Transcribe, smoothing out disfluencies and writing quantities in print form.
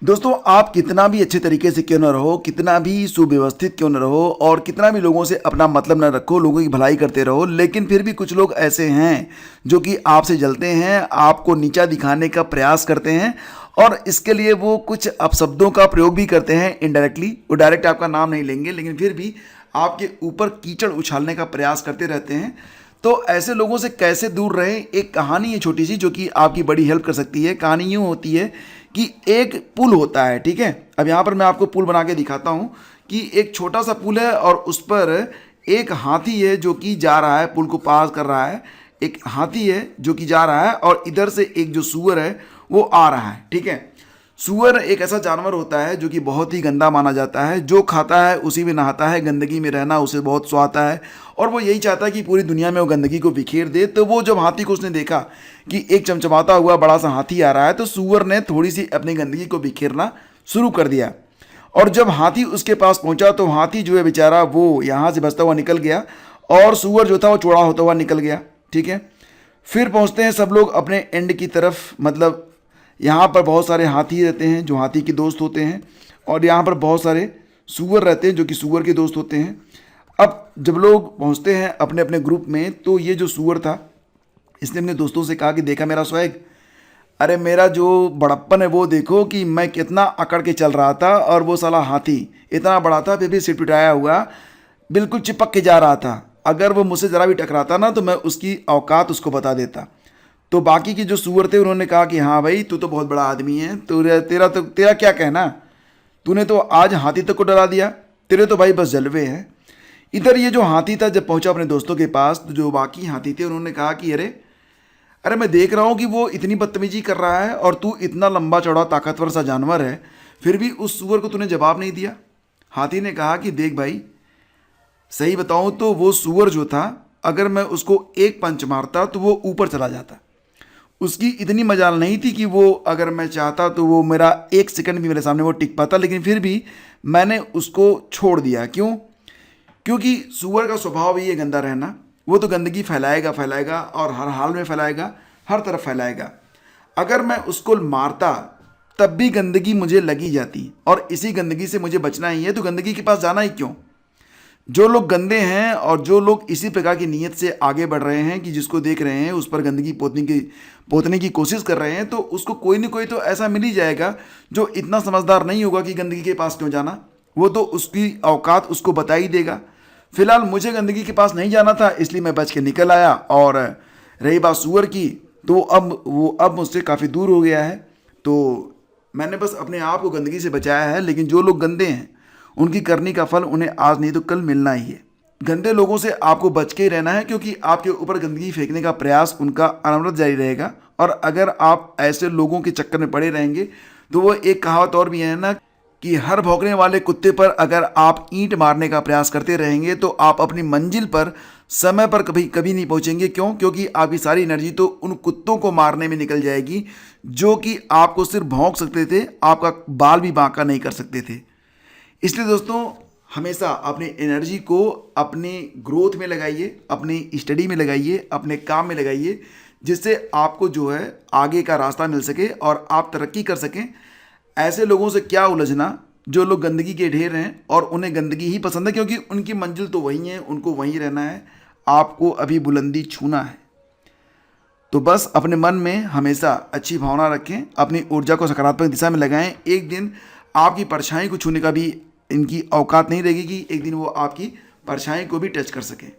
दोस्तों, आप कितना भी अच्छे तरीके से क्यों न रहो, कितना भी सुव्यवस्थित क्यों न रहो और कितना भी लोगों से अपना मतलब न रखो, लोगों की भलाई करते रहो, लेकिन फिर भी कुछ लोग ऐसे हैं जो कि आपसे जलते हैं, आपको नीचा दिखाने का प्रयास करते हैं और इसके लिए वो कुछ अपशब्दों का प्रयोग भी करते हैं इनडायरेक्टली। वो डायरेक्ट आपका नाम नहीं लेंगे, लेकिन फिर भी आपके ऊपर कीचड़ उछालने का प्रयास करते रहते हैं। तो ऐसे लोगों से कैसे दूर रहें, एक कहानी है छोटी सी जो कि आपकी बड़ी हेल्प कर सकती है। कहानी यूँ होती है कि एक पुल होता है, ठीक है। अब यहाँ पर मैं आपको पुल बना के दिखाता हूँ कि एक छोटा सा पुल है और उस पर एक हाथी है जो कि जा रहा है, पुल को पार कर रहा है। एक हाथी है जो कि जा रहा है और इधर से एक जो सूअर है वो आ रहा है, ठीक है। सूअर एक ऐसा जानवर होता है जो कि बहुत ही गंदा माना जाता है। जो खाता है उसी में नहाता है, गंदगी में रहना उसे बहुत स्वाता है और वो यही चाहता है कि पूरी दुनिया में वो गंदगी को बिखेर दे। तो वो जब हाथी को उसने देखा कि एक चमचमाता हुआ बड़ा सा हाथी आ रहा है, तो सूअर ने थोड़ी सी अपनी गंदगी को बिखेरना शुरू कर दिया। और जब हाथी उसके पास पहुंचा तो हाथी जो है बेचारा वो यहाँ से बचता हुआ निकल गया और सूअर जो था वो चौड़ा होता हुआ निकल गया, ठीक है। फिर पहुंचते हैं सब लोग अपने एंड की तरफ। मतलब यहाँ पर बहुत सारे हाथी रहते हैं जो हाथी के दोस्त होते हैं और यहाँ पर बहुत सारे सूअर रहते हैं जो कि सूअर के दोस्त होते हैं। अब जब लोग पहुँचते हैं अपने अपने ग्रुप में, तो ये जो सूअर था इसने अपने दोस्तों से कहा कि देखा मेरा स्वैग, अरे मेरा जो बड़प्पन है वो देखो कि मैं कितना अकड़ के चल रहा था और वो साला हाथी इतना बड़ा था फिर भी सिर पिटाया हुआ बिल्कुल चिपक के जा रहा था। अगर वो मुझसे ज़रा भी टकराता ना तो मैं उसकी औकात उसको बता देता। तो बाकी के जो सूअर थे उन्होंने कहा कि हाँ भाई, तू तो बहुत बड़ा आदमी है, तो तेरा क्या कहना, तूने तो आज हाथी तक को डरा दिया, तेरे तो भाई बस जलवे हैं। इधर ये जो हाथी था जब पहुंचा अपने दोस्तों के पास, तो जो बाकी हाथी थे उन्होंने कहा कि अरे अरे मैं देख रहा हूँ कि वो इतनी बदतमीजी कर रहा है और तू इतना लंबा चौड़ा ताकतवर सा जानवर है, फिर भी उस सूअर को तूने जवाब नहीं दिया। हाथी ने कहा कि देख भाई, सही बताऊँ तो वो सूअर जो था, अगर मैं उसको एक पंच मारता तो वो ऊपर चला जाता। उसकी इतनी मजाल नहीं थी कि वो अगर मैं चाहता तो वो मेरा एक सेकंड भी मेरे सामने वो टिक पाता, लेकिन फिर भी मैंने उसको छोड़ दिया। क्यों? क्योंकि सूअर का स्वभाव ही है गंदा रहना। वो तो गंदगी फैलाएगा फैलाएगा और हर हाल में फैलाएगा, हर तरफ फैलाएगा। अगर मैं उसको मारता तब भी गंदगी मुझे लगी जाती और इसी गंदगी से मुझे बचना ही है, तो गंदगी के पास जाना ही क्यों। जो लोग गंदे हैं और जो लोग इसी प्रकार की नीयत से आगे बढ़ रहे हैं कि जिसको देख रहे हैं उस पर गंदगी पोतने की कोशिश कर रहे हैं, तो उसको कोई ना कोई तो ऐसा मिल ही जाएगा जो इतना समझदार नहीं होगा कि गंदगी के पास क्यों जाना। वो तो उसकी औकात उसको बता ही देगा। फिलहाल मुझे गंदगी के पास नहीं जाना था, इसलिए मैं बच के निकल आया। और रही बात सूअर की, तो वो अब मुझसे काफ़ी दूर हो गया है। तो मैंने बस अपने आप को गंदगी से बचाया है, लेकिन जो लोग गंदे हैं उनकी करनी का फल उन्हें आज नहीं तो कल मिलना ही है। गंदे लोगों से आपको बच के ही रहना है, क्योंकि आपके ऊपर गंदगी फेंकने का प्रयास उनका अनवरत जारी रहेगा। और अगर आप ऐसे लोगों के चक्कर में पड़े रहेंगे तो वो एक कहावत और भी है ना कि हर भौंकने वाले कुत्ते पर अगर आप ईंट मारने का प्रयास करते रहेंगे तो आप अपनी मंजिल पर समय पर कभी कभी नहीं पहुंचेंगे। क्यों? क्योंकि आपकी सारी एनर्जी तो उन कुत्तों को मारने में निकल जाएगी जो कि आपको सिर्फ भौंक सकते थे, आपका बाल भी बांका नहीं कर सकते थे। इसलिए दोस्तों, हमेशा अपनी एनर्जी को अपने ग्रोथ में लगाइए, अपनी स्टडी में लगाइए, अपने काम में लगाइए, जिससे आपको जो है आगे का रास्ता मिल सके और आप तरक्की कर सकें। ऐसे लोगों से क्या उलझना जो लोग गंदगी के ढेर हैं और उन्हें गंदगी ही पसंद है, क्योंकि उनकी मंजिल तो वही है, उनको वहीं रहना है। आपको अभी बुलंदी छूना है। तो बस अपने मन में हमेशा अच्छी भावना रखें, अपनी ऊर्जा को सकारात्मक दिशा में लगाएं। एक दिन आपकी परछाई को छूने का भी इनकी औकात नहीं रहेगी कि एक दिन वो आपकी परछाई को भी टच कर सकें।